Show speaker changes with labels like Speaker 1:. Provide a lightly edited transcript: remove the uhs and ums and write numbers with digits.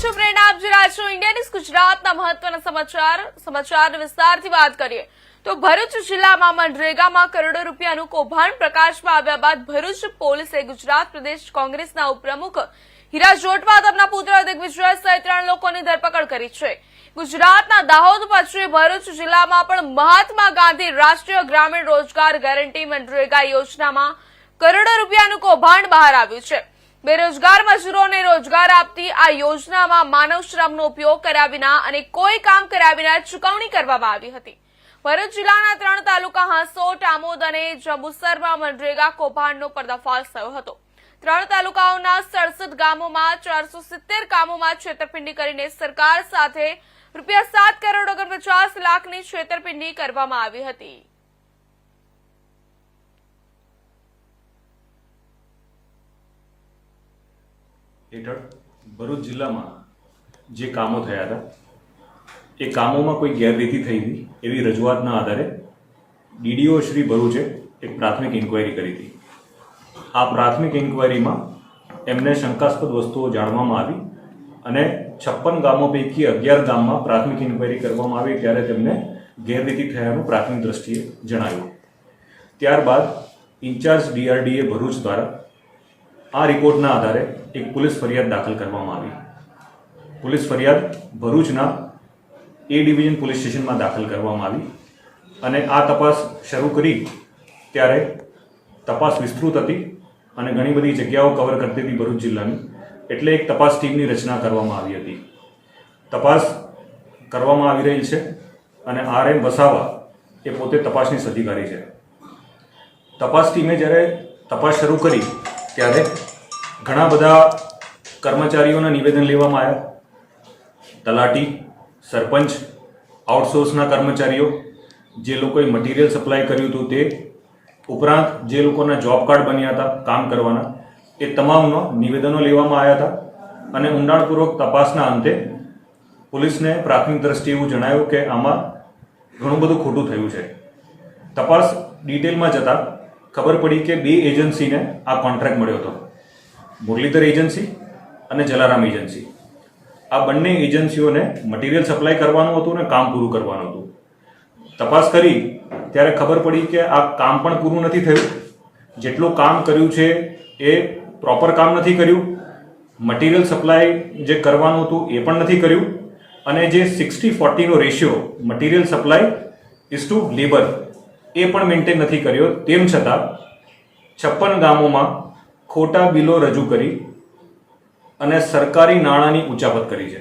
Speaker 1: પ્રેરણા આપ જોઈ રહ્યા છો ઇન્ડિયા ન્યૂઝ ગુજરાતના મહત્વના સમાચાર વિસ્તારથી વાત કરીએ તો ભરૂચ જિલ્લામાં મનરેગામાં કરોડો રૂપિયાનું કૌભાંડ પ્રકાશમાં આવ્યા બાદ ભરૂચ પોલીસે ગુજરાત પ્રદેશ કોંગ્રેસના ઉપપ્રમુખ હીરા જોટવા તેમના પુત્ર દિગ્વિજય સહિત 3 લોકોની ધરપકડ કરી છે। ગુજરાતના દાહોદ પછી ભરૂચ જિલ્લામાં પણ મહાત્મા ગાંધી રાષ્ટ્રીય ગ્રામીણ રોજગાર ગેરંટી મનરેગા યોજનામાં કરોડો રૂપિયાનું કૌભાંડ બહાર આવ્યું છે। બેરોજગાર મજૂરોને રોજગાર આપતી આ યોજનામાં માનવ શ્રમનો ઉપયોગ કર્યા વિના અને કોઈ કામ કર્યા વિના ચૂકવણી કરવામાં આવી હતી। ભરૂચ જિલ્લાના 3 તાલુકા હાંસોટ, આમોદ અને જંબુસરમાં મનરેગા કૌભાંડનો પર્દાફાશ થયો હતો। 3 તાલુકાઓના 67 ગામોમાં 470 કામોમાં છેતરપિંડી કરીને સરકાર સાથે રૂપિયા 7 કરોડ 49 લાખની છેતરપિંડી કરવામાં આવી હતી।
Speaker 2: હેઠળ ભરૂચ જિલ્લામાં જે કામો થયા હતા એ કામોમાં કોઈ ગેરરીતિ થઈ હતી એવી રજૂઆતના આધારે ડીડીઓ શ્રી ભરૂચે એક પ્રાથમિક ઇન્ક્વાયરી કરી હતી। આ પ્રાથમિક ઇન્ક્વાયરીમાં એમને શંકાસ્પદ વસ્તુઓ જાણવામાં આવી અને 56 ગામો પૈકી 11 ગામમાં પ્રાથમિક ઇન્ક્વાયરી કરવામાં આવી ત્યારે તેમને ગેરરીતિ થયાનું પ્રાથમિક દ્રષ્ટિએ જણાવ્યું। ત્યારબાદ ઇન્ચાર્જ ડીઆરડીએ ભરૂચ દ્વારા આ રિપોર્ટના આધારે એક પોલીસ ફરિયાદ દાખલ કરવામાં આવી। પોલીસ ફરિયાદ ભરૂચના એ ડિવિઝન પોલીસ સ્ટેશનમાં દાખલ કરવામાં આવી અને આ તપાસ શરૂ કરી ત્યારે તપાસ વિસ્તૃત હતી અને ઘણી બધી જગ્યાઓ કવર કરતી હતી ભરૂચ જિલ્લાની, એટલે એક તપાસ ટીમની રચના કરવામાં આવી હતી। તપાસ કરવામાં આવી રહી છે અને RM વસાવા એ પોતે તપાસનીશ અધિકારી છે। તપાસ ટીમે જ્યારે તપાસ શરૂ કરી ત્યારે ઘણા બધા કર્મચારીઓના નિવેદન લેવામાં આવ્યા। તલાટી, સરપંચ, આઉટસોર્સના કર્મચારીઓ, જે લોકોએ મટીરિયલ સપ્લાય કર્યું હતું તે ઉપરાંત જે લોકોના જોબ કાર્ડ બન્યા હતા કામ કરવાના એ તમામનો નિવેદનો લેવામાં આવ્યા હતા અને ઊંડાણપૂર્વક તપાસના અંતે પોલીસને પ્રાથમિક દ્રષ્ટિએ એવું જણાયું કે આમાં ઘણું બધું ખોટું થયું છે। તપાસ ડિટેલમાં જતાં ખબર પડી કે 2 એજન્સીને આ કોન્ટ્રાક્ટ મળ્યો હતો, મુરલીધર એજન્સી અને જલારામ એજન્સી। આ બંને એજન્સીઓને મટીરિયલ સપ્લાય કરવાનું હતું ને કામ પૂરું કરવાનું હતું। તપાસ કરી ત્યારે ખબર પડી કે આ કામ પણ પૂરું નથી થયું, જેટલું કામ કર્યું છે એ પ્રોપર કામ નથી કર્યું, મટીરિયલ સપ્લાય જે કરવાનું હતું એ પણ નથી કર્યું અને જે 60-40નો ratio material supply is to labour એ પણ મેન્ટેન નથી કર્યો। તેમ છતાં 56 ગામોમાં ખોટા બિલો રજૂ કરી અને સરકારી નાણાંની ઉચાપત કરી છે।